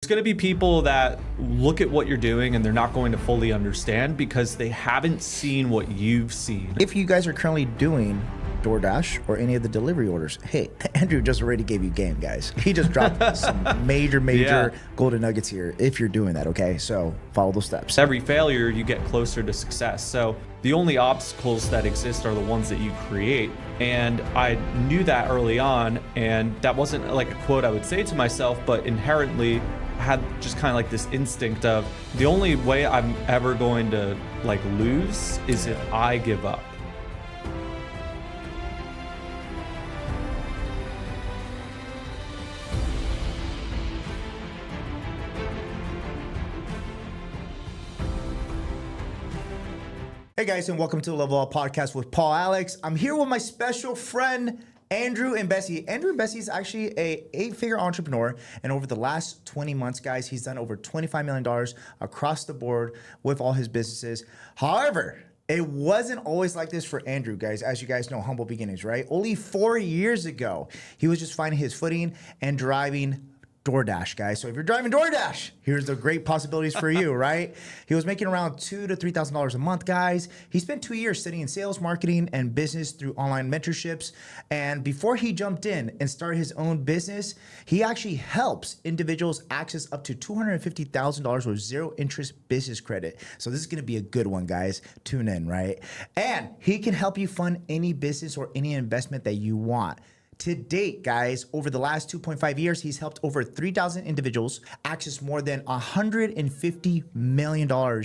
going to be people that look at what you're doing and they're not going to fully understand because they haven't seen what you've seen. If you guys are currently doing DoorDash or any of the delivery orders, hey, Andrew just already gave you game, guys. He just dropped some major golden nuggets here if you're doing that, okay? So follow those steps. Every failure, you get closer to success. So the only obstacles that exist are the ones that you create. And I knew that early on, and that wasn't like a quote I would say to myself, but inherently I had just kind of like this instinct of the only way I'm ever going to like lose is if I give up. Hey guys, and welcome to the Level Up Podcast with Paul Alex. I'm here with my special friend, Andrew Imbesi. Andrew Imbesi is actually a 8-figure entrepreneur, and over the last 20 months, guys, he's done over $25 million across the board with all his businesses. However, it wasn't always like this for Andrew, guys. As you guys know, humble beginnings, right? Only 4 years ago, he was just finding his footing and driving DoorDash, guys. So if you're driving DoorDash, here's the great possibilities for you, right? He was making around $2,000 to $3,000 a month, guys. He spent 2 years studying sales, marketing, and business through online mentorships. And before he jumped in and started his own business, he actually helps individuals access up to $250,000 with zero interest business credit. So this is going to be a good one, guys. Tune in, right? And he can help you fund any business or any investment that you want. To date, guys, over the last 2.5 years, he's helped over 3,000 individuals access more than $150 million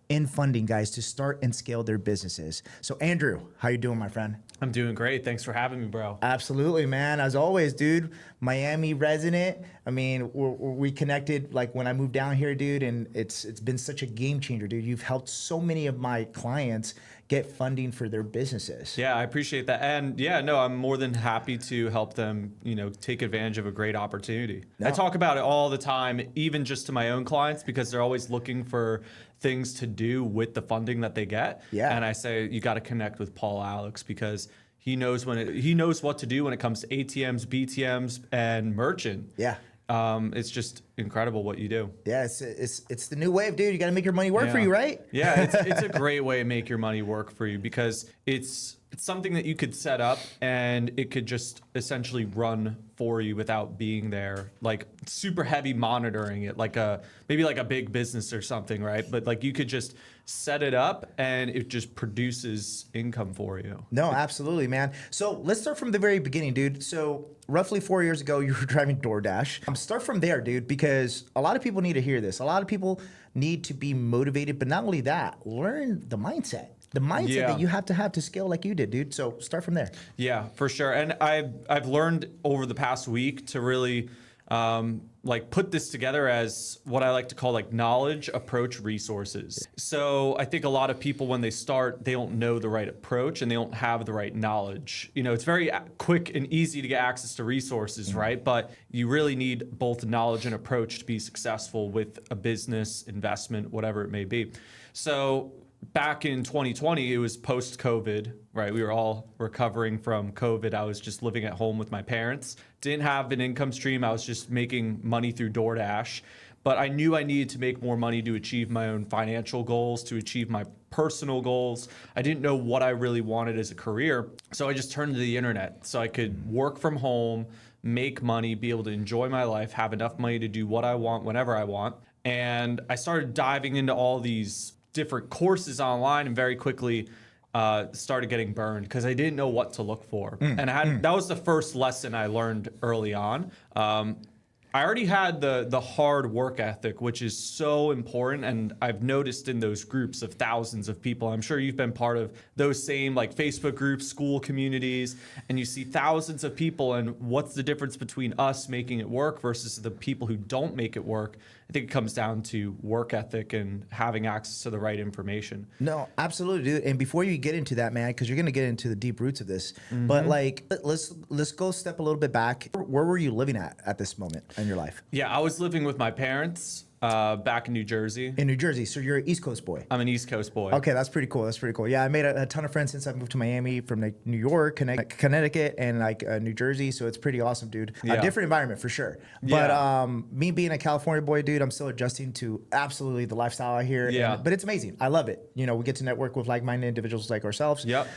in funding, guys, to start and scale their businesses. So, Andrew, how you doing, my friend? I'm doing great. Thanks for having me, bro. Absolutely, man. As always, dude, Miami resident. I mean, we connected like when I moved down here, dude, and it's been such a game changer, dude. You've helped so many of my clients get funding for their businesses. Yeah, I appreciate that. And yeah, no, I'm more than happy to help them, take advantage of a great opportunity. No. I talk about it all the time, even just to my own clients, because they're always looking for things to do with the funding that they get. Yeah. And I say, you got to connect with Paul Alex because he knows he knows what to do when it comes to ATMs, BTMs, and merchant. Yeah. It's just incredible what you do. Yeah, it's the new wave, dude. You got to make your money work for you, right? Yeah, it's a great way to make your money work for you because it's something that you could set up and it could just essentially run for you without being there, like super heavy monitoring it, like maybe like a big business or something, right? But like you could just set it up and it just produces income for you. No, absolutely, man. So let's start from the very beginning, dude. So roughly 4 years ago, you were driving DoorDash. Start from there, dude, because a lot of people need to hear this. A lot of people need to be motivated, but not only that, learn the mindset. The mindset that you have to scale like you did, dude. So start from there. Yeah, for sure. And I've learned over the past week to really like put this together as what I like to call like knowledge, approach, resources. So I think a lot of people when they start, they don't know the right approach and they don't have the right knowledge. It's very quick and easy to get access to resources, right? But you really need both knowledge and approach to be successful with a business, investment, whatever it may be. So back in 2020, it was post-COVID, right? We were all recovering from COVID. I was just living at home with my parents. Didn't have an income stream. I was just making money through DoorDash. But I knew I needed to make more money to achieve my own financial goals, to achieve my personal goals. I didn't know what I really wanted as a career. So I just turned to the internet so I could work from home, make money, be able to enjoy my life, have enough money to do what I want whenever I want. And I started diving into all these different courses online and very quickly started getting burned because I didn't know what to look for. And that was the first lesson I learned early on. I already had the hard work ethic, which is so important. And I've noticed in those groups of thousands of people, I'm sure you've been part of those same like Facebook groups, school communities, and you see thousands of people. And what's the difference between us making it work versus the people who don't make it work? I think it comes down to work ethic and having access to the right information. No, absolutely, dude. And before you get into that, man, because you're going to get into the deep roots of this, but like, let's go step a little bit back. Where were you living at this moment in your life? Yeah, I was living with my parents. back in New Jersey. In New Jersey. So you're an East Coast boy. I'm an East Coast boy. Okay, that's pretty cool. That's pretty cool. Yeah, I made a ton of friends since I moved to Miami from like New York, Connecticut, and like New Jersey. So it's pretty awesome, dude. Yeah. A different environment for sure. Yeah. But me being a California boy, dude, I'm still adjusting to absolutely the lifestyle out here. Yeah. But it's amazing. I love it. You know, we get to network with like-minded individuals like ourselves. Yep.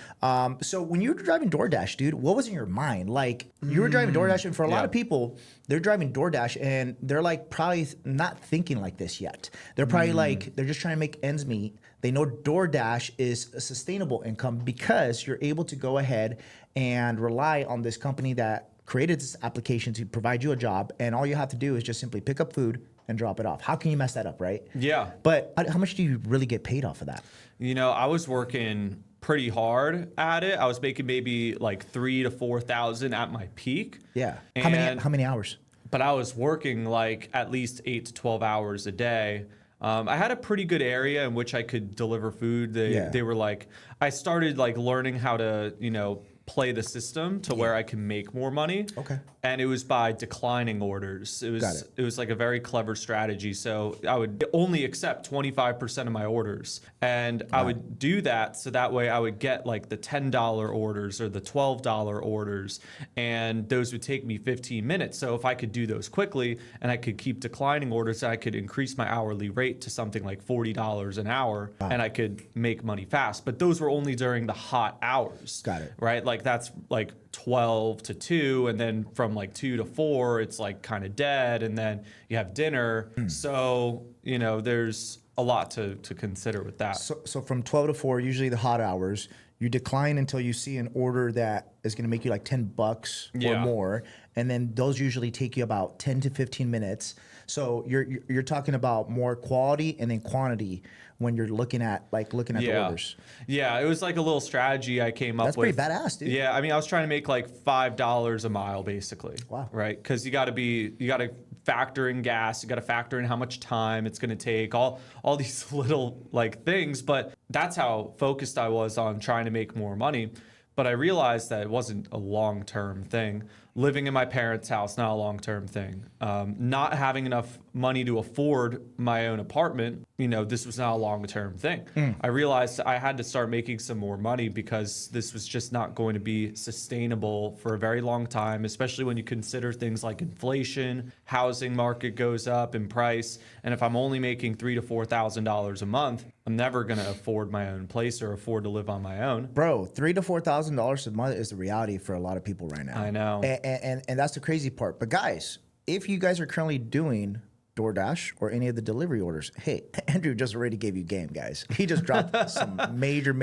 So when you were driving DoorDash, dude, what was in your mind? Like you were driving DoorDash, and for a lot of people, they're driving DoorDash and they're like probably not thinking like this yet. They're probably like, they're just trying to make ends meet. They know DoorDash is a sustainable income because you're able to go ahead and rely on this company that created this application to provide you a job. And all you have to do is just simply pick up food and drop it off. How can you mess that up, right? Yeah. But how much do you really get paid off of that? You know, I was working pretty hard at it. I was making maybe like 3,000 to 4,000 at my peak. Yeah. And How many hours? but I was working like at least 8 to 12 hours a day. I had a pretty good area in which I could deliver food. They were like, I started like learning how to, you know, play the system to where I can make more money. Okay. And it was by declining orders. It was like a very clever strategy. So I would only accept 25% of my orders. And I would do that so that way I would get like the $10 orders or the $12 orders. And those would take me 15 minutes. So if I could do those quickly and I could keep declining orders, I could increase my hourly rate to something like $40 an hour and I could make money fast. But those were only during the hot hours. Got it. Right? Like that's like 12 to 2, and then from like 2 to 4 it's like kind of dead, and then you have dinner. So you know there's a lot to consider with that. So from 12 to 4, usually the hot hours, you decline until you see an order that is going to make you like $10 or more, and then those usually take you about 10 to 15 minutes. So you're talking about more quality and then quantity when you're looking at the orders. Yeah, it was like a little strategy I came up with. That's pretty badass, dude. Yeah, I mean, I was trying to make like $5 a mile basically. Wow. Right? Because you got to factor in gas, you got to factor in how much time it's going to take, all these little like things. But that's how focused I was on trying to make more money. But I realized that it wasn't a long-term thing. Living in my parents' house, not a long-term thing. Not having enough money to afford my own apartment, you know, this was not a long-term thing. I realized I had to start making some more money because this was just not going to be sustainable for a very long time, especially when you consider things like inflation, housing market goes up in price. And if I'm only making $3,000 to $4,000 a month, I'm never going to afford my own place or afford to live on my own. Bro, $3,000 to $4,000 a month is the reality for a lot of people right now. I know. And that's the crazy part. But guys, if you guys are currently doing DoorDash or any of the delivery orders, hey, Andrew just already gave you game, guys. He just dropped some major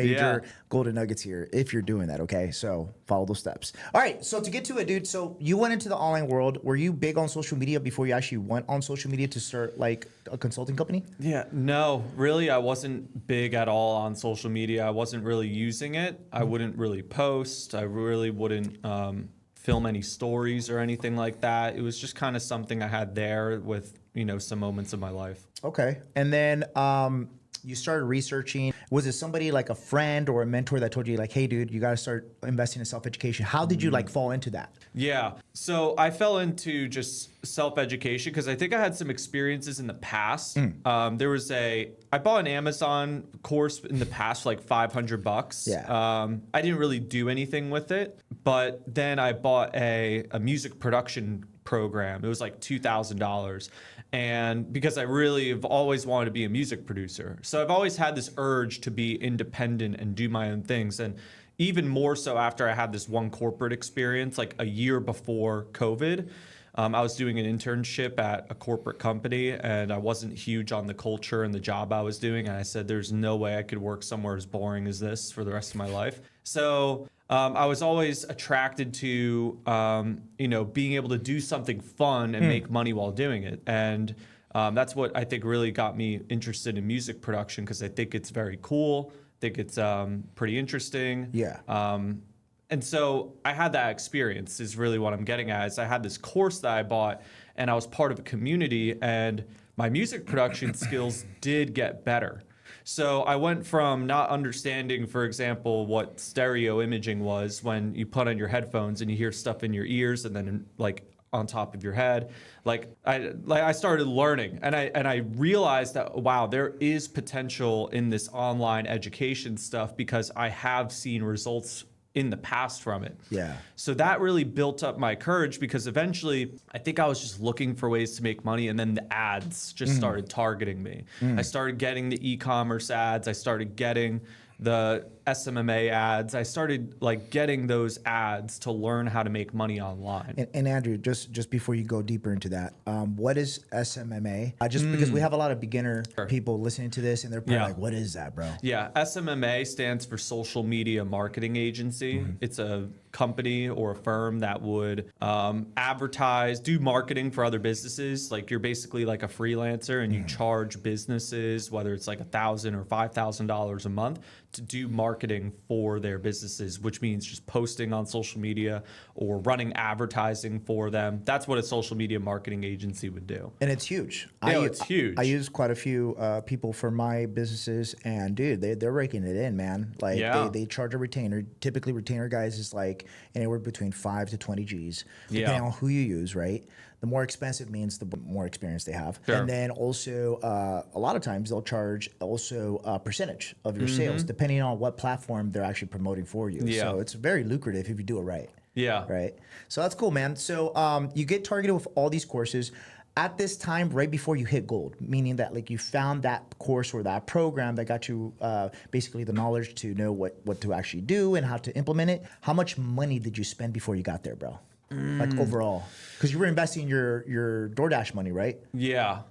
golden nuggets here if you're doing that, okay? So follow those steps. All right, so to get to it, dude, so you went into the online world. Were you big on social media before you actually went on social media to start like a consulting company? Yeah, no, really, I wasn't big at all on social media. I wasn't really using it. I wouldn't really post. I really wouldn't film any stories or anything like that. It was just kind of something I had there with, you know, some moments of my life. Okay. And then you started researching. Was it somebody like a friend or a mentor that told you like, hey, dude, you got to start investing in self-education? How did you like fall into that? Yeah. So I fell into just self-education because I think I had some experiences in the past. I bought an Amazon course in the past for like $500. Yeah. I didn't really do anything with it, but then I bought a music production program. It was like $2,000. And because I really have always wanted to be a music producer. So I've always had this urge to be independent and do my own things. And even more so after I had this one corporate experience, like a year before COVID, I was doing an internship at a corporate company and I wasn't huge on the culture and the job I was doing. And I said, there's no way I could work somewhere as boring as this for the rest of my life. So I was always attracted to, being able to do something fun and make money while doing it. And that's what I think really got me interested in music production because I think it's very cool. I think it's pretty interesting. Yeah. And so I had that experience is really what I'm getting at is I had this course that I bought and I was part of a community and my music production skills did get better. So I went from not understanding, for example, what stereo imaging was when you put on your headphones and you hear stuff in your ears and then like on top of your head. I started learning, and I realized that, wow, there is potential in this online education stuff because I have seen results in the past from it. Yeah. So that really built up my courage, because eventually I think I was just looking for ways to make money, and then the ads just started targeting me. I started getting the e-commerce ads. I started getting the SMMA ads. I started like getting those ads to learn how to make money online. And Andrew, just before you go deeper into that, what is SMMA? Just because we have a lot of beginner people listening to this, and they're probably like, "What is that, bro?" Yeah, SMMA stands for Social Media Marketing Agency. It's a company or a firm that would advertise, do marketing for other businesses. Like, you're basically like a freelancer, and you charge businesses, whether it's like $1,000 or $5,000 a month, to do marketing for their businesses, which means just posting on social media or running advertising for them. That's what a social media marketing agency would do. And it's huge. It's huge. I use quite a few people for my businesses, and dude, they're raking it in, man. Like they charge a retainer. Typically, retainer guys is like anywhere between 5 to 20 G's, depending on who you use, right? The more expensive means the more experience they have. Sure. And then also, a lot of times they'll charge also a percentage of your sales, depending on what platform they're actually promoting for you. Yeah. So it's very lucrative if you do it right. Yeah. Right. So that's cool, man. So you get targeted with all these courses at this time, right before you hit gold, meaning that like you found that course or that program that got you basically the knowledge to know what to actually do and how to implement it. How much money did you spend before you got there, bro? Like overall, because you were investing your DoorDash money, right? Yeah.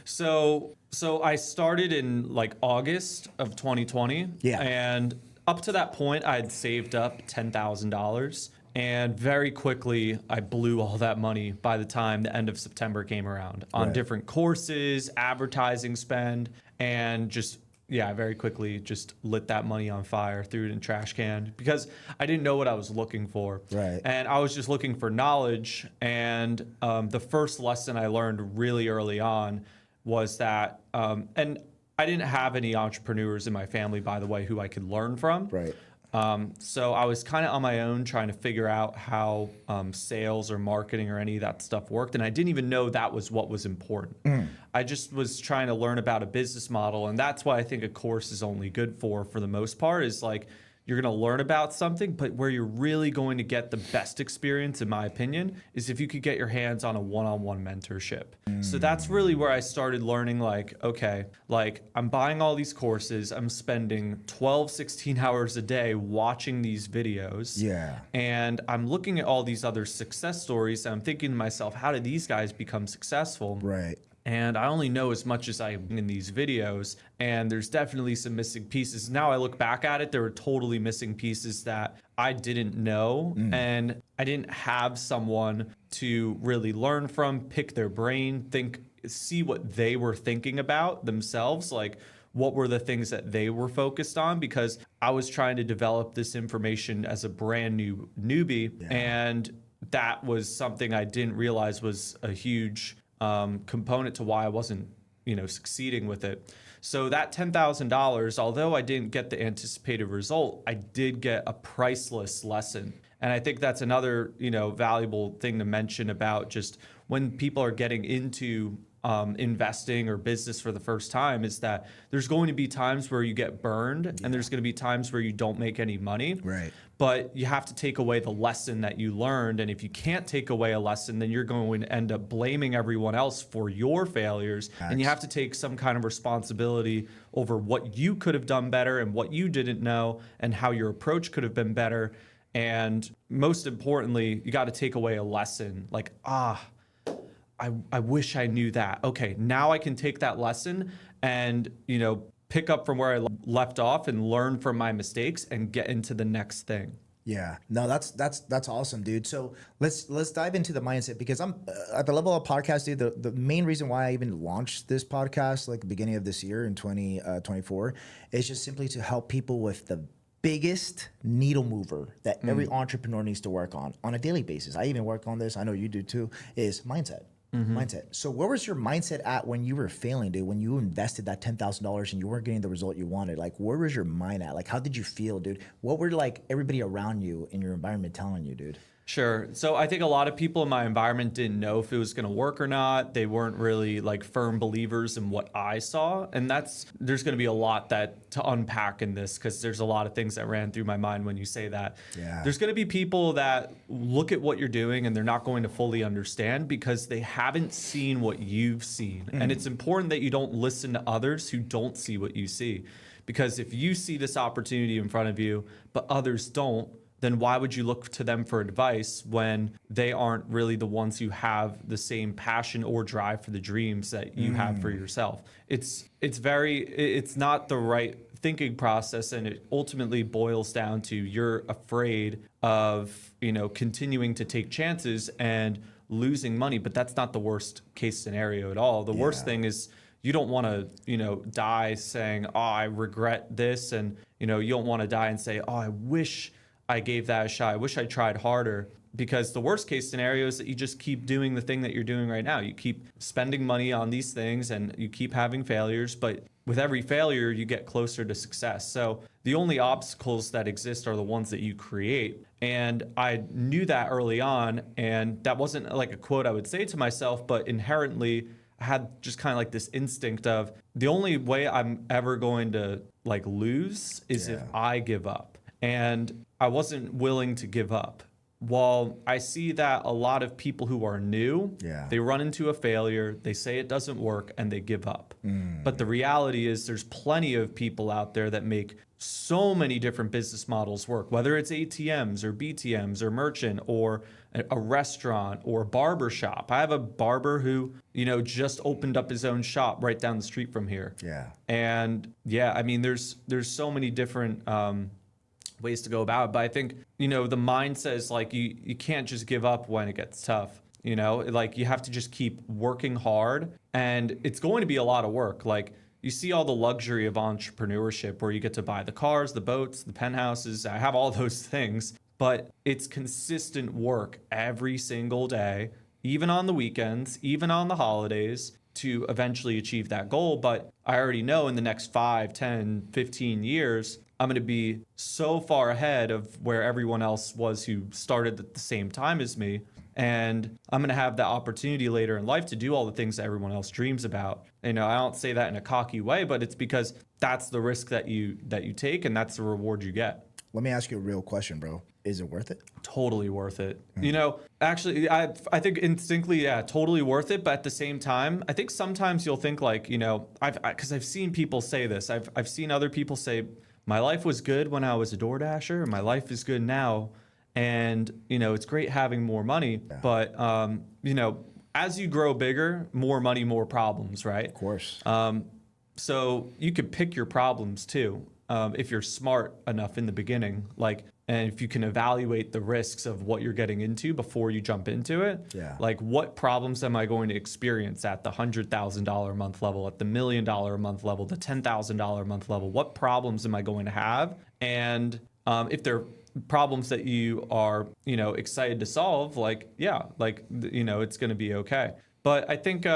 So I started in like August of 2020. Yeah. And up to that point, I had saved up $10,000. And very quickly, I blew all that money by the time the end of September came around on different courses, advertising spend, and just, I very quickly just lit that money on fire, threw it in a trash can, because I didn't know what I was looking for. Right. And I was just looking for knowledge. And the first lesson I learned really early on was that, and I didn't have any entrepreneurs in my family, by the way, who I could learn from. Right. So I was kind of on my own trying to figure out how sales or marketing or any of that stuff worked. And I didn't even know that was what was important. I just was trying to learn about a business model. And that's why I think a course is only good for the most part, is like, you're going to learn about something, but where you're really going to get the best experience, in my opinion, is if you could get your hands on a one-on-one mentorship. So that's really where I started learning, like, okay, like I'm buying all these courses, I'm spending 12, 16 hours a day watching these videos. Yeah. And I'm looking at all these other success stories, and I'm thinking to myself, how did these guys become successful? Right. And I only know as much as I in these videos, and there's definitely some missing pieces. Now I look back at it, there were totally missing pieces that I didn't know, and I didn't have someone to really learn from, pick their brain, see what they were thinking about themselves, like what were the things that they were focused on, because I was trying to develop this information as a brand new newbie, and that was something I didn't realize was a huge component to why I wasn't, succeeding with it. So that $10,000, although I didn't get the anticipated result, I did get a priceless lesson. And I think that's another, valuable thing to mention about just when people are getting into investing or business for the first time, is that there's going to be times where you get burned, and there's going to be times where you don't make any money. Right. But you have to take away the lesson that you learned. And if you can't take away a lesson, then you're going to end up blaming everyone else for your failures. And you have to take some kind of responsibility over what you could have done better and what you didn't know and how your approach could have been better. And most importantly, you got to take away a lesson, like, I wish I knew that. Okay, now I can take that lesson and, pick up from where I left off and learn from my mistakes and get into the next thing. Yeah, no, that's awesome, dude. So let's dive into the mindset, because I'm at the Level Up podcast, dude. The main reason why I even launched this podcast, like the beginning of this year in 2024, is just simply to help people with the biggest needle mover that every entrepreneur needs to work on a daily basis. I even work on this. I know you do too. Is mindset. Mindset. So where was your mindset at when you were failing, dude? When you invested that $10,000 and you weren't getting the result you wanted? Like, where was your mind at? Like, how did you feel, dude? What were like everybody around you in your environment telling you, dude? Sure. So I think a lot of people in my environment didn't know if it was going to work or not. They weren't really like firm believers in what I saw. And there's going to be a lot to unpack in this, because there's a lot of things that ran through my mind when you say that. Yeah. There's going to be people that look at what you're doing and they're not going to fully understand because they haven't seen what you've seen. And it's important that you don't listen to others who don't see what you see. Because if you see this opportunity in front of you, but others don't, then why would you look to them for advice when they aren't really the ones who have the same passion or drive for the dreams that you have for yourself? It's not the right thinking process, and it ultimately boils down to you're afraid of, continuing to take chances and losing money, but that's not the worst case scenario at all. The worst thing is you don't want to, die saying, oh, I regret this. And, you don't want to die and say, oh, I wish I gave that a shot. I wish I tried harder, because the worst case scenario is that you just keep doing the thing that you're doing right now. You keep spending money on these things and you keep having failures, but with every failure, you get closer to success. So the only obstacles that exist are the ones that you create. And I knew that early on, and that wasn't like a quote I would say to myself, but inherently I had just kind of like this instinct of the only way I'm ever going to like lose is if I give up. And I wasn't willing to give up. While I see that a lot of people who are new, they run into a failure, they say it doesn't work, and they give up. But the reality is there's plenty of people out there that make so many different business models work, whether it's ATMs or BTMs or merchant or a restaurant or a barber shop. I have a barber who, just opened up his own shop right down the street from here. And I mean, there's so many different ways to go about it. But I think, the mindset is like you can't just give up when it gets tough. Like you have to just keep working hard, and it's going to be a lot of work. Like you see all the luxury of entrepreneurship where you get to buy the cars, the boats, the penthouses. I have all those things, but it's consistent work every single day, even on the weekends, even on the holidays, to eventually achieve that goal. But I already know in the next 5, 10, 15 years, I'm going to be so far ahead of where everyone else was who started at the same time as me. And I'm going to have the opportunity later in life to do all the things that everyone else dreams about. I don't say that in a cocky way, but it's because that's the risk that you take, and that's the reward you get. Let me ask you a real question, bro. Is it worth it? Totally worth it. Actually, I think instinctively, totally worth it. But at the same time, I think sometimes you'll think like, because I've seen people say this. I've seen other people say, my life was good when I was a DoorDasher, and my life is good now. And, it's great having more money. But, as you grow bigger, more money, more problems, right? Of course. So you could pick your problems too, if you're smart enough in the beginning. And if you can evaluate the risks of what you're getting into before you jump into it, like what problems am I going to experience at the $100,000 a month level, at the $1 million a month level, the $10,000 a month level? What problems am I going to have? And if they're problems that you are, excited to solve, it's going to be okay. But I think,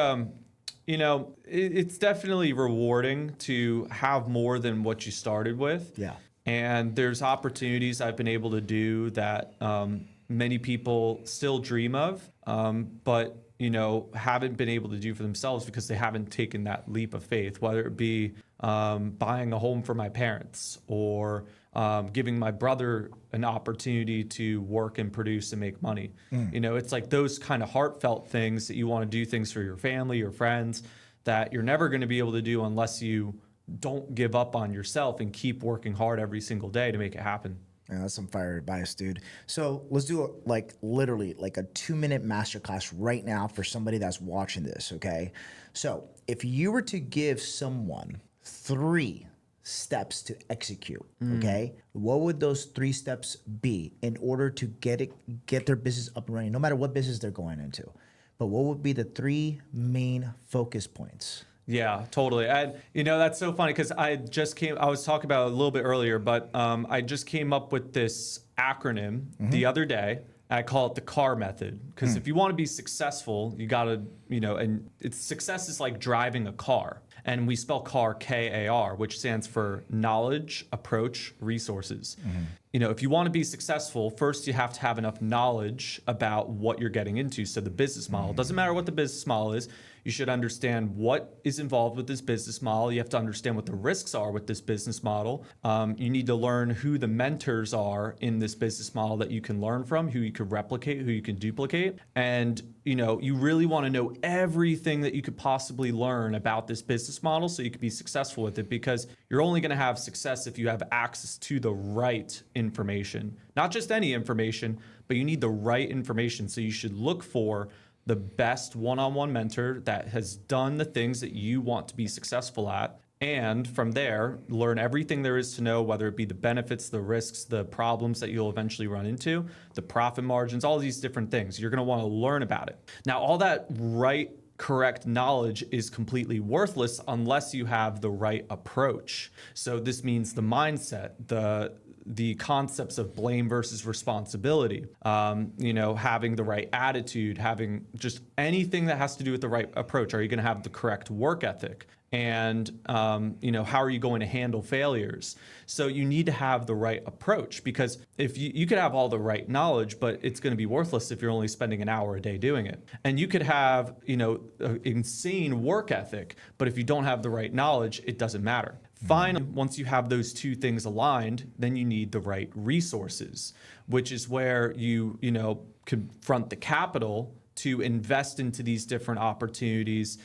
it's definitely rewarding to have more than what you started with. And there's opportunities I've been able to do that many people still dream of, but haven't been able to do for themselves because they haven't taken that leap of faith, whether it be buying a home for my parents or giving my brother an opportunity to work and produce and make money. It's like those kind of heartfelt things that you want to do things for your family, your friends, that you're never going to be able to do unless you don't give up on yourself and keep working hard every single day to make it happen. Yeah, that's some fire advice, dude. So let's do literally a 2-minute masterclass right now for somebody that's watching this, okay? So if you were to give someone 3 steps to execute, okay, what would those 3 steps be in order to get their business up and running, no matter what business they're going into? But what would be the 3 main focus points? Yeah, totally. And that's so funny because I was talking about it a little bit earlier, but I just came up with this acronym the other day. I call it the CAR method, because if you want to be successful, you got to, and success is like driving a car. And we spell CAR KAR, which stands for knowledge, approach, resources. You know, if you want to be successful, first you have to have enough knowledge about what you're getting into. So the business model, doesn't matter what the business model is, you should understand what is involved with this business model. You have to understand what the risks are with this business model. You need to learn who the mentors are in this business model that you can learn from, who you could replicate, who you can duplicate. And, you know, you really want to know everything that you could possibly learn about this business model so you can be successful with it, because you're only going to have success if you have access to the right information. Not just any information, but you need the right information. So you should look for the best one-on-one mentor that has done the things that you want to be successful at. And from there, learn everything there is to know, whether it be the benefits, the risks, the problems that you'll eventually run into, the profit margins, all these different things. You're going to want to learn about it. Now, all that correct knowledge is completely worthless unless you have the right approach. So this means the mindset, the concepts of blame versus responsibility, you know, having the right attitude, having just anything that has to do with the right approach. Are you going to have the correct work ethic? And, you know, how are you going to handle failures? So you need to have the right approach, because if you could have all the right knowledge, but it's going to be worthless if you're only spending an hour a day doing it. And you could have, you know, an insane work ethic, but if you don't have the right knowledge, it doesn't matter. Finally, once you have those two things aligned, then you need the right resources, which is where you confront the capital to invest into these different opportunities,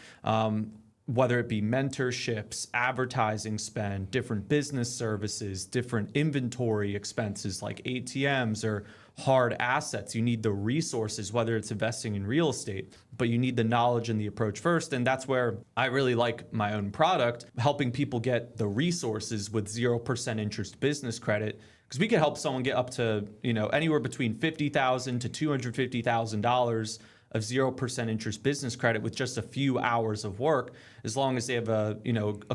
whether it be mentorships, advertising spend, different business services, different inventory expenses like ATMs or hard assets. You need the resources, whether it's investing in real estate, but you need the knowledge and the approach first. And that's where I really like my own product, helping people get the resources with 0% interest business credit, because we could help someone get up to, you know, anywhere between $50,000 to $250,000 of 0% interest business credit with just a few hours of work. As long as they have a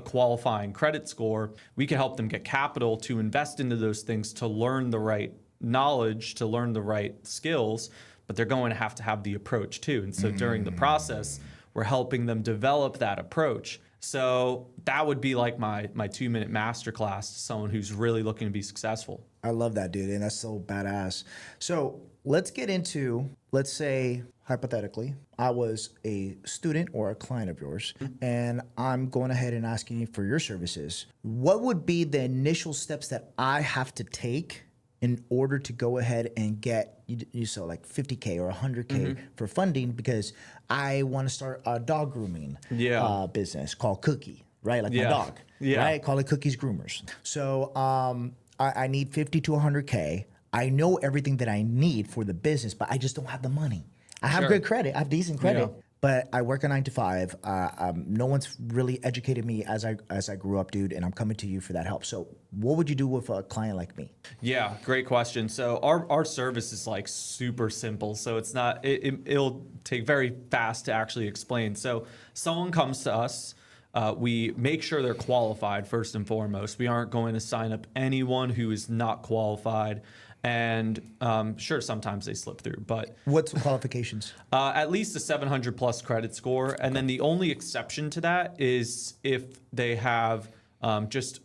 qualifying credit score, we can help them get capital to invest into those things, to learn the right knowledge, to learn the right skills, but they're going to have the approach too. And so during the process, we're helping them develop that approach. So that would be like my 2-minute masterclass to someone who's really looking to be successful. I love that, dude. And that's so badass. So let's get into, let's say, hypothetically, I was a student or a client of yours, and I'm going ahead and asking you for your services. What would be the initial steps that I have to take in order to go ahead and get, you saw like 50K or 100K for funding, because I want to start a dog grooming business called Cookie, right? Like my dog, right? Call it Cookie's Groomers. So I need 50 to 100K. I know everything that I need for the business, but I just don't have the money. I have good credit. I have decent credit, but I work a 9 to 5. No one's really educated me as I grew up, dude, and I'm coming to you for that help. So what would you do with a client like me? Yeah, great question. So our service is like super simple. So it's not, it'll take very fast to actually explain. So someone comes to us. We make sure they're qualified first and foremost. We aren't going to sign up anyone who is not qualified. And sure, sometimes they slip through, but what's the qualifications? At least a 700 plus credit score. And then the only exception to that is if they have just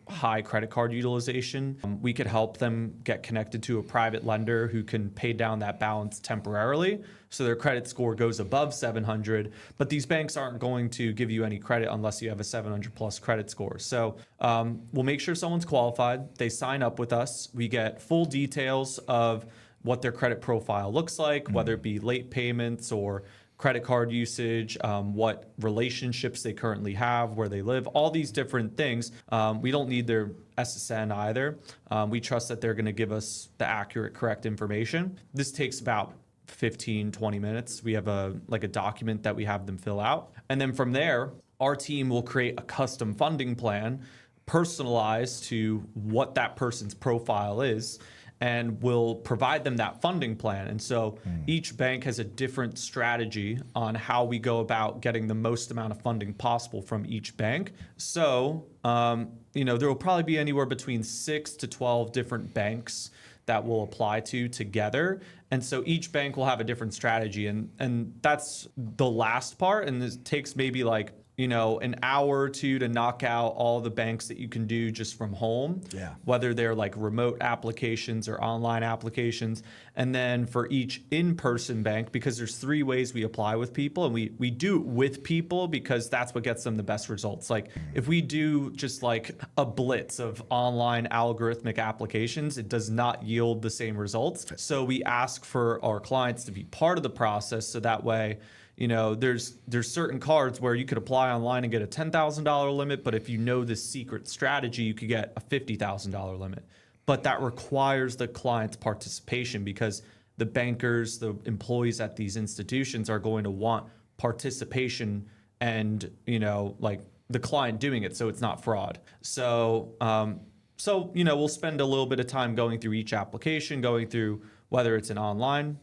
high credit card utilization. We could help them get connected to a private lender who can pay down that balance temporarily, so their credit score goes above 700. But these banks aren't going to give you any credit unless you have a 700 plus credit score. So we'll make sure someone's qualified. They sign up with us. We get full details of what their credit profile looks like, whether it be late payments or credit card usage, what relationships they currently have, where they live, all these different things. We don't need their SSN either. We trust that they're going to give us the accurate, correct information. This takes about 15, 20 minutes. We have a document that we have them fill out. And then from there, our team will create a custom funding plan personalized to what that person's profile is, and will provide them that funding plan. And so each bank has a different strategy on how we go about getting the most amount of funding possible from each bank. So, there will probably be anywhere between 6 to 12 different banks that we'll apply to together. And so each bank will have a different strategy. And that's the last part. And this takes maybe an hour or two to knock out all the banks that you can do just from home, whether they're like remote applications or online applications. And then for each in-person bank, because there's 3 ways we apply with people, and we do it with people because that's what gets them the best results. Like if we do just like a blitz of online algorithmic applications, it does not yield the same results. So we ask for our clients to be part of the process, so that way, there's certain cards where you could apply online and get a $10,000 limit, but if you know this secret strategy, you could get a $50,000 limit. But that requires the client's participation, because the bankers, the employees at these institutions are going to want participation and, like the client doing it, so it's not fraud. So, we'll spend a little bit of time going through each application, going through whether it's an online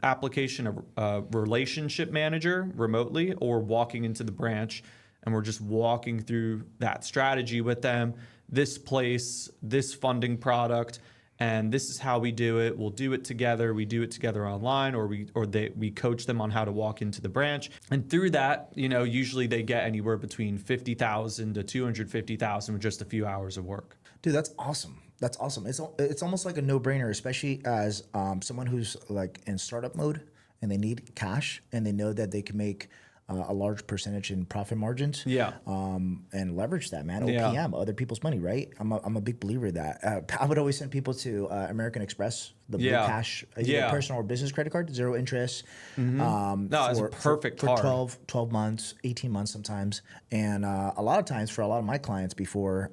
application, a relationship manager remotely, or walking into the branch, and we're just walking through that strategy with them. This place, this funding product, and this is how we do it. We'll do it together. We do it together online, or we coach them on how to walk into the branch. And through that, usually they get anywhere between $50,000 to $250,000 with just a few hours of work. Dude, that's awesome. That's awesome. It's almost like a no-brainer, especially as someone who's like in startup mode and they need cash and they know that they can make a large percentage in profit margins. And leverage that, man. OPM, other people's money, right? I'm a big believer in that. I would always send people to American Express, the Blue Cash, personal or business credit card, 0 interest. No, it's a perfect for card. 12 months, 18 months sometimes. And a lot of times for a lot of my clients before,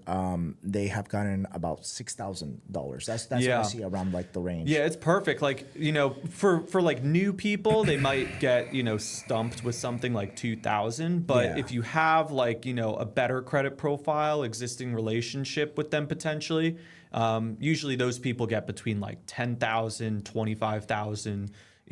they have gotten about $6,000. That's what I see around like the range. Yeah, it's perfect. Like, for like new people, they might get, stumped with something like 2,000. But if you have like, a better credit profile, existing relationship with them potentially, usually those people get between like 10,000, 25,000,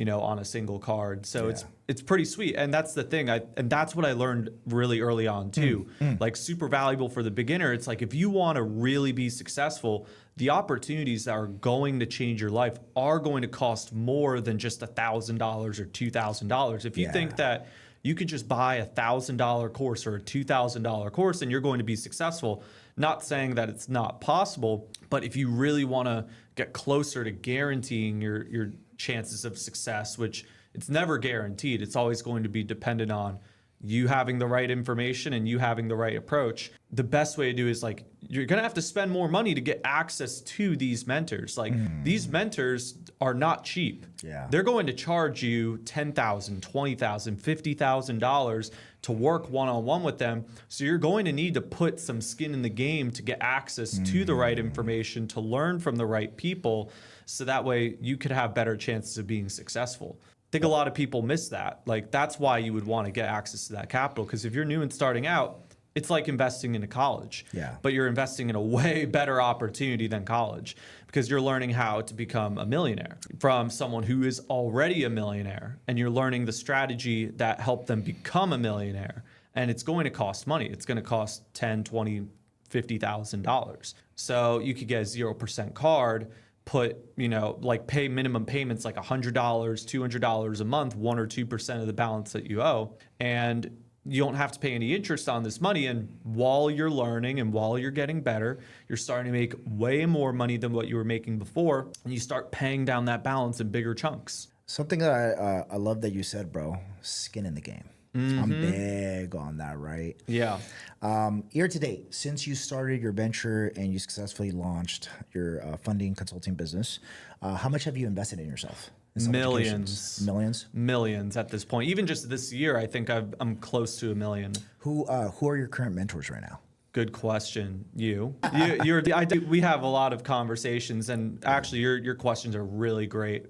on a single card. So it's pretty sweet. And that's the thing. And that's what I learned really early on too. Like super valuable for the beginner. It's like, if you want to really be successful, the opportunities that are going to change your life are going to cost more than just $1,000 or $2,000. If you think that you could just buy a $1,000 course or a $2,000 course and you're going to be successful, not saying that it's not possible, but if you really want to get closer to guaranteeing your chances of success, which it's never guaranteed, it's always going to be dependent on you having the right information and you having the right approach. The best way to do is like, you're going to have to spend more money to get access to these mentors. Like these mentors are not cheap. They're going to charge you $10,000, $20,000, $50,000 to work one-on-one with them. So you're going to need to put some skin in the game to get access to the right information, to learn from the right people. So that way you could have better chances of being successful. I think a lot of people miss that. Like, that's why you would want to get access to that capital. Because if you're new and starting out, it's like investing into college. But you're investing in a way better opportunity than college, because you're learning how to become a millionaire from someone who is already a millionaire. And you're learning the strategy that helped them become a millionaire. And it's going to cost money. It's going to cost $10,000, $20,000, $50,000. So you could get a 0% card, put, like pay minimum payments like $100, $200 a month, 1 or 2% of the balance that you owe. And you don't have to pay any interest on this money. And while you're learning and while you're getting better, you're starting to make way more money than what you were making before. And you start paying down that balance in bigger chunks. Something that I love that you said, bro, skin in the game. I'm big on that, right? Year to date, since you started your venture and you successfully launched your funding consulting business, how much have you invested in yourself? Millions at this point. Even just this year, I think I'm close to $1 million. Who are your current mentors right now? Good question. We have a lot of conversations, and actually your questions are really great.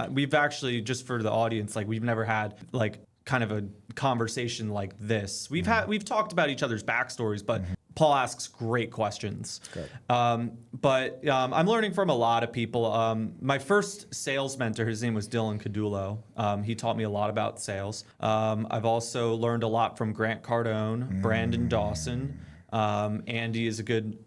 We've actually, just for the audience, like, we've never had like kind of a conversation like this. We've talked about each other's backstories, but Paul asks great questions. But I'm learning from a lot of people. My first sales mentor, his name was Dylan Cadulo. He taught me a lot about sales. I've also learned a lot from Grant Cardone, Brandon Dawson, Andy is a good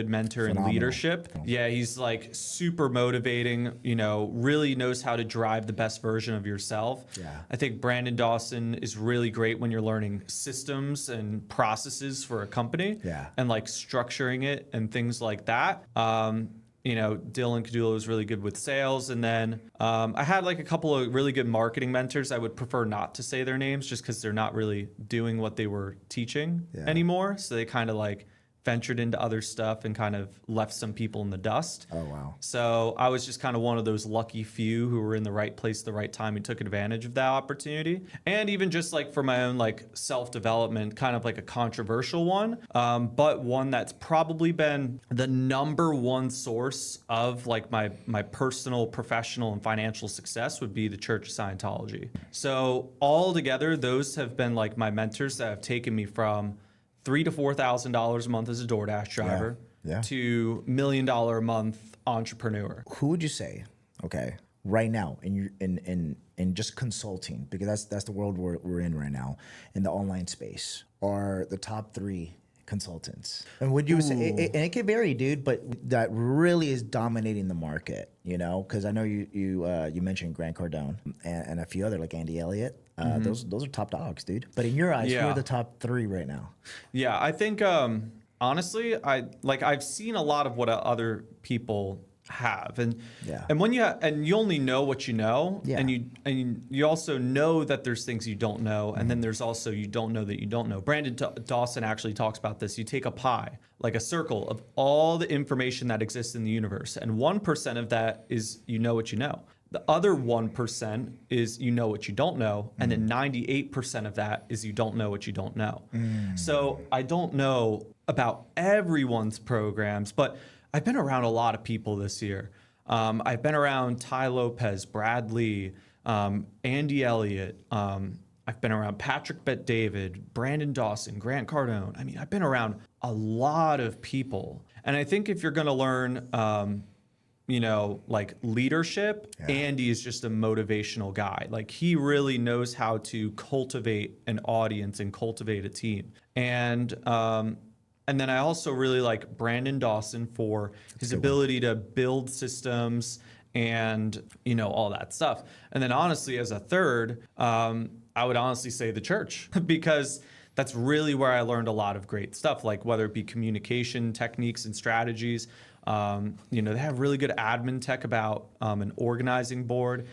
mentor in Phenomenal. leadership. Yeah, he's like super motivating, really knows how to drive the best version of yourself. Yeah. I think Brandon Dawson is really great when you're learning systems and processes for a company. Yeah. And like structuring it and things like that. Dylan Cadulo was really good with sales. And then I had like a couple of really good marketing mentors. I would prefer not to say their names just because they're not really doing what they were teaching anymore. So they kind of like ventured into other stuff and kind of left some people in the dust. Oh, wow. So I was just kind of one of those lucky few who were in the right place at the right time and took advantage of that opportunity. And even just like for my own like self-development, kind of like a controversial one, but one that's probably been the number one source of like my personal, professional, and financial success would be the Church of Scientology. So all together, those have been like my mentors that have taken me from $3,000 to $4,000 a month as a DoorDash driver to $1 million a month entrepreneur. Who would you say, okay, right now in just consulting, because that's the world we're in right now, in the online space, are the top 3 consultants? And would you say, and it can vary, dude, but that really is dominating the market, because I know you mentioned Grant Cardone and a few other like Andy Elliott. Those are top dogs, dude. But in your eyes, who are the top 3 right now? Yeah, I think honestly, I've seen a lot of what other people have, and when you only know what you know, and you also know that there's things you don't know, and then there's also you don't know that you don't know. Brandon Dawson actually talks about this. You take a pie, like a circle of all the information that exists in the universe, and 1% of that is you know what you know. The other 1% is you know what you don't know, and then 98% of that is you don't know what you don't know. So I don't know about everyone's programs, but I've been around a lot of people this year. I've been around Ty Lopez, Brad Lee, Andy Elliott. I've been around Patrick Bet-David, Brandon Dawson, Grant Cardone. I mean, I've been around a lot of people. And I think if you're going to learn like leadership, Andy is just a motivational guy. Like he really knows how to cultivate an audience and cultivate a team. And then I also really like Brandon Dawson for his ability to build systems and, all that stuff. And then honestly, as a third, I would honestly say the church, because that's really where I learned a lot of great stuff, like whether it be communication techniques and strategies. They have really good admin tech about an organizing board.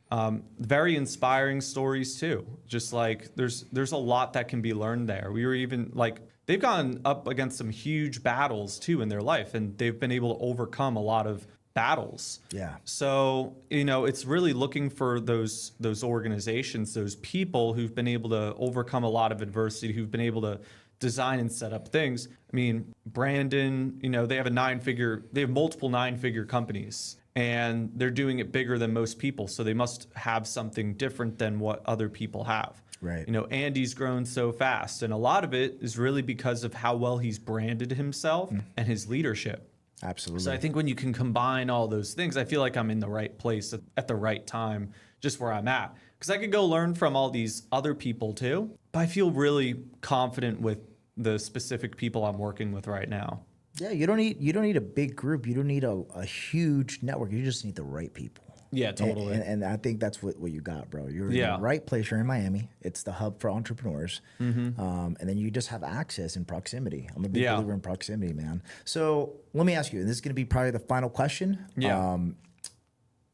Very inspiring stories too. Just like there's a lot that can be learned there. We were even like they've gone up against some huge battles too in their life, and they've been able to overcome a lot of battles. Yeah. So it's really looking for those organizations, those people who've been able to overcome a lot of adversity, who've been able to design and set up things. I mean, Brandon, they have multiple 9-figure companies, and they're doing it bigger than most people. So they must have something different than what other people have. Right. Andy's grown so fast, and a lot of it is really because of how well he's branded himself and his leadership. Absolutely. So I think when you can combine all those things, I feel like I'm in the right place at the right time, just where I'm at. Because I could go learn from all these other people too, but I feel really confident with the specific people I'm working with right now. Yeah, you don't need a big group. You don't need a huge network. You just need the right people. Yeah, totally. And I think that's what you got, bro. You're in the right place. You're in Miami. It's the hub for entrepreneurs. And then you just have access and proximity. I'm a big believer in proximity, man. So let me ask you, and this is going to be probably the final question. Yeah.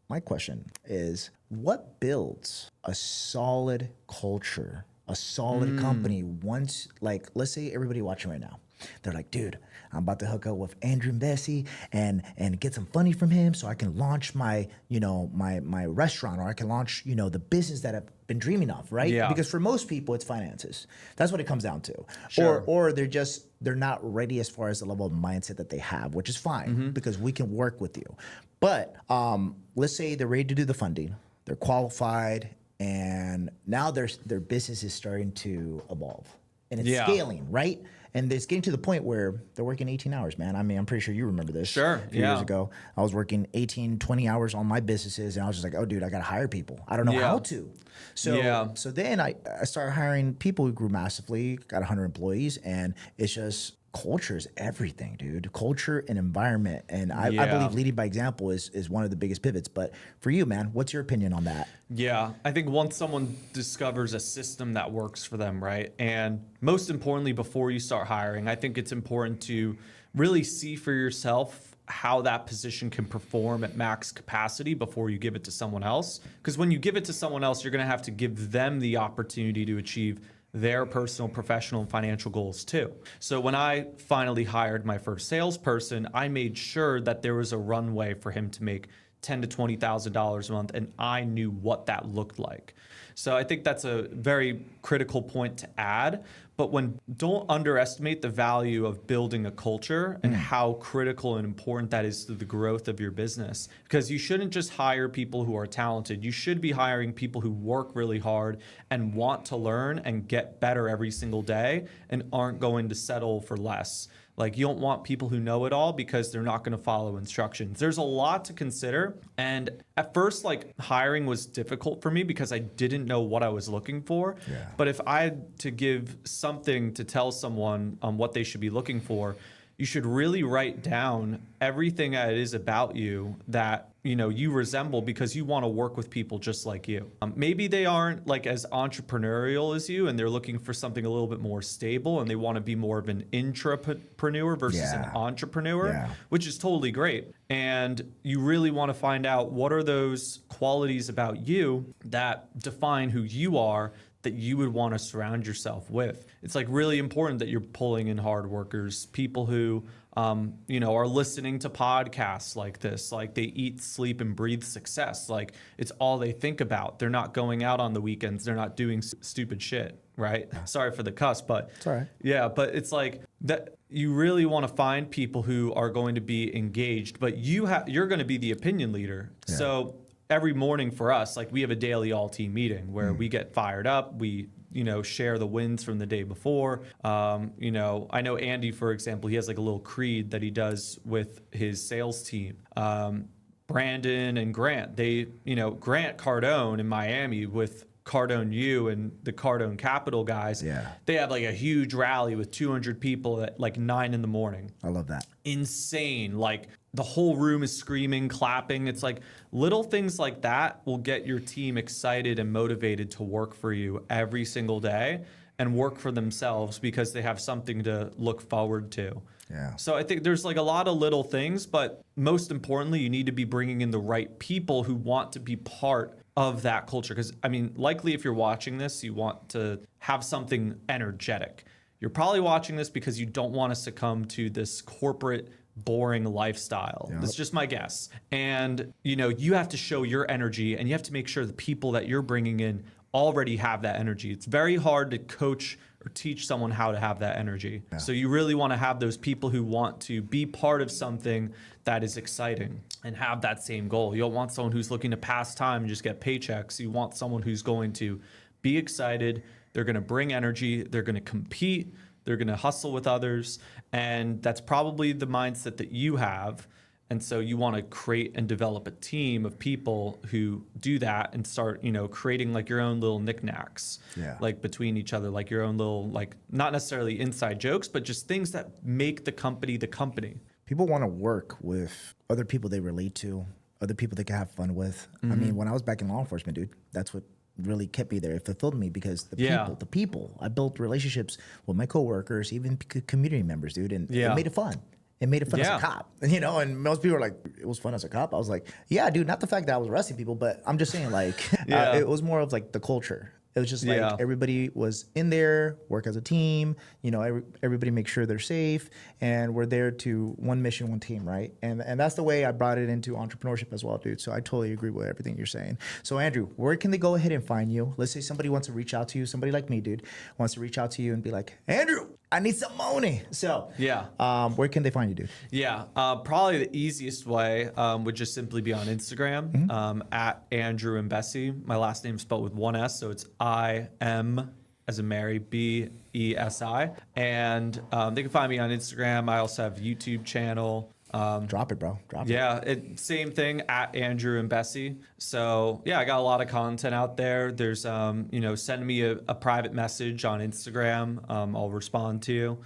My question is, what builds a solid culture, a solid company once, like, let's say everybody watching right now, they're like, dude, I'm about to hook up with Andrew Imbesi and get some funding from him so I can launch my restaurant, or I can launch, the business that I've been dreaming of, right? Yeah. Because for most people, it's finances. That's what it comes down to. Sure. Or they're not ready as far as the level of mindset that they have, which is fine because we can work with you. But let's say they're ready to do the funding, they're qualified, and now their business is starting to evolve and it's scaling, right? And it's getting to the point where they're working 18 hours, man. I mean, I'm pretty sure you remember this. Sure. A few years ago, I was working 18, 20 hours on my businesses, and I was just like, oh, dude, I got to hire people. I don't know how to. So then I started hiring people who grew massively, got 100 employees, and it's just culture is everything, dude. Culture and environment. And I believe leading by example is one of the biggest pivots. But for you, man, what's your opinion on that? Yeah, I think once someone discovers a system that works for them, right? And most importantly, before you start hiring, I think it's important to really see for yourself how that position can perform at max capacity before you give it to someone else. Because when you give it to someone else, you're going to have to give them the opportunity to achieve their personal, professional, and financial goals too. So when I finally hired my first salesperson, I made sure that there was a runway for him to make $10,000 to $20,000 a month, and I knew what that looked like. So I think that's a very critical point to add. But don't underestimate the value of building a culture and how critical and important that is to the growth of your business. Because you shouldn't just hire people who are talented. You should be hiring people who work really hard and want to learn and get better every single day and aren't going to settle for less. Like, you don't want people who know it all because they're not going to follow instructions. There's a lot to consider. And at first, like, hiring was difficult for me because I didn't know what I was looking for. Yeah. But if I had to give something to tell someone on what they should be looking for, you should really write down everything that it is about you that you resemble, because you want to work with people just like you. Maybe they aren't like as entrepreneurial as you, and they're looking for something a little bit more stable, and they want to be more of an intrapreneur versus an entrepreneur, which is totally great. And you really want to find out what are those qualities about you that define who you are, that you would want to surround yourself with. It's like really important that you're pulling in hard workers, people who are listening to podcasts like this, like they eat, sleep, and breathe success. Like, it's all they think about. They're not going out on the weekends. They're not doing stupid shit, right? Sorry for the cuss, but it's all right. Yeah, but it's like that. You really want to find people who are going to be engaged, but you're going to be the opinion leader. Yeah. So every morning for us, like, we have a daily all-team meeting where we get fired up. We share the wins from the day before. I know Andy, for example, he has like a little creed that he does with his sales team. Brandon and Grant, Grant Cardone in Miami with Cardone U and the Cardone Capital guys. Yeah. They have like a huge rally with 200 people at like 9 a.m. I love that. Insane. Like, the whole room is screaming, clapping. It's like little things like that will get your team excited and motivated to work for you every single day and work for themselves because they have something to look forward to. Yeah. So I think there's like a lot of little things, but most importantly, you need to be bringing in the right people who want to be part of that culture. Because, I mean, likely if you're watching this, you want to have something energetic. You're probably watching this because you don't want to succumb to this corporate boring lifestyle. Yep. That's just my guess. And, you have to show your energy, and you have to make sure the people that you're bringing in already have that energy. It's very hard to coach or teach someone how to have that energy. Yeah. So you really want to have those people who want to be part of something that is exciting and have that same goal. You don't want someone who's looking to pass time and just get paychecks. You want someone who's going to be excited. They're going to bring energy. They're going to compete. They're going to hustle with others. And that's probably the mindset that you have. And so you want to create and develop a team of people who do that and start, creating like your own little knickknacks, like between each other, like your own little, like, not necessarily inside jokes, but just things that make the company the company. People want to work with other people they relate to, other people they can have fun with. Mm-hmm. I mean, when I was back in law enforcement, dude, that's what really kept me there. It fulfilled me because the people, I built relationships with my coworkers, even community members, dude, and it made it fun. It made it fun as a cop, and most people are like, it was fun as a cop. I was like, yeah, dude, not the fact that I was arresting people, but I'm just saying, like, it was more of like the culture. It was just like everybody was in there, work as a team, everybody make sure they're safe, and we're there to one mission, one team, right? And that's the way I brought it into entrepreneurship as well, dude. So I totally agree with everything you're saying. So Andrew, where can they go ahead and find you? Let's say somebody wants to reach out to you, somebody like me, dude, wants to reach out to you and be like, Andrew, I need some money. So where can they find you, dude? Yeah, probably the easiest way would just simply be on Instagram, at Andrew Imbesi. My last name's spelled with one S, so it's I-M as in Mary, B-E-S-I. And they can find me on Instagram. I also have a YouTube channel. Drop it, bro. Drop it. Yeah, same thing at Andrew Imbesi. So yeah, I got a lot of content out there. There's send me a private message on Instagram. I'll respond to you.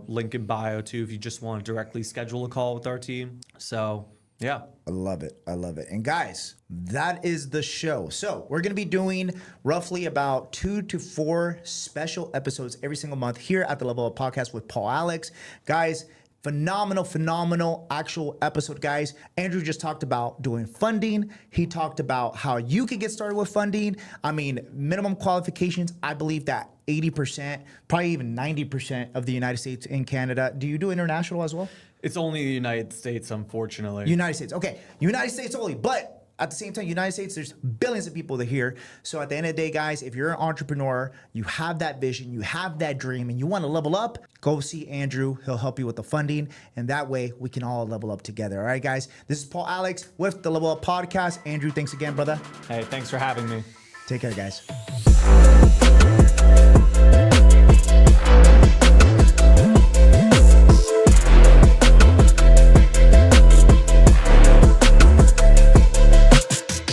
Link in bio too if you just want to directly schedule a call with our team. So yeah. I love it. I love it. And guys, that is the show. So we're going to be doing roughly about 2 to 4 special episodes every single month here at the Level Up Podcast with Paul Alex. Guys, phenomenal actual episode, guys. Andrew just talked about doing funding. He talked about how you can get started with funding. I mean, minimum qualifications, I believe that 80%, probably even 90% of the United States and Canada. Do you do international as well? It's only the United States, unfortunately. United States. Okay. United States only. But at the same time, United States, there's billions of people that here. So at the end of the day, guys, if you're an entrepreneur, you have that vision, you have that dream, and you want to level up, go see Andrew. He'll help you with the funding. And that way we can all level up together. All right, guys. This is Paul Alex with the Level Up Podcast. Andrew, thanks again, brother. Hey, thanks for having me. Take care, guys.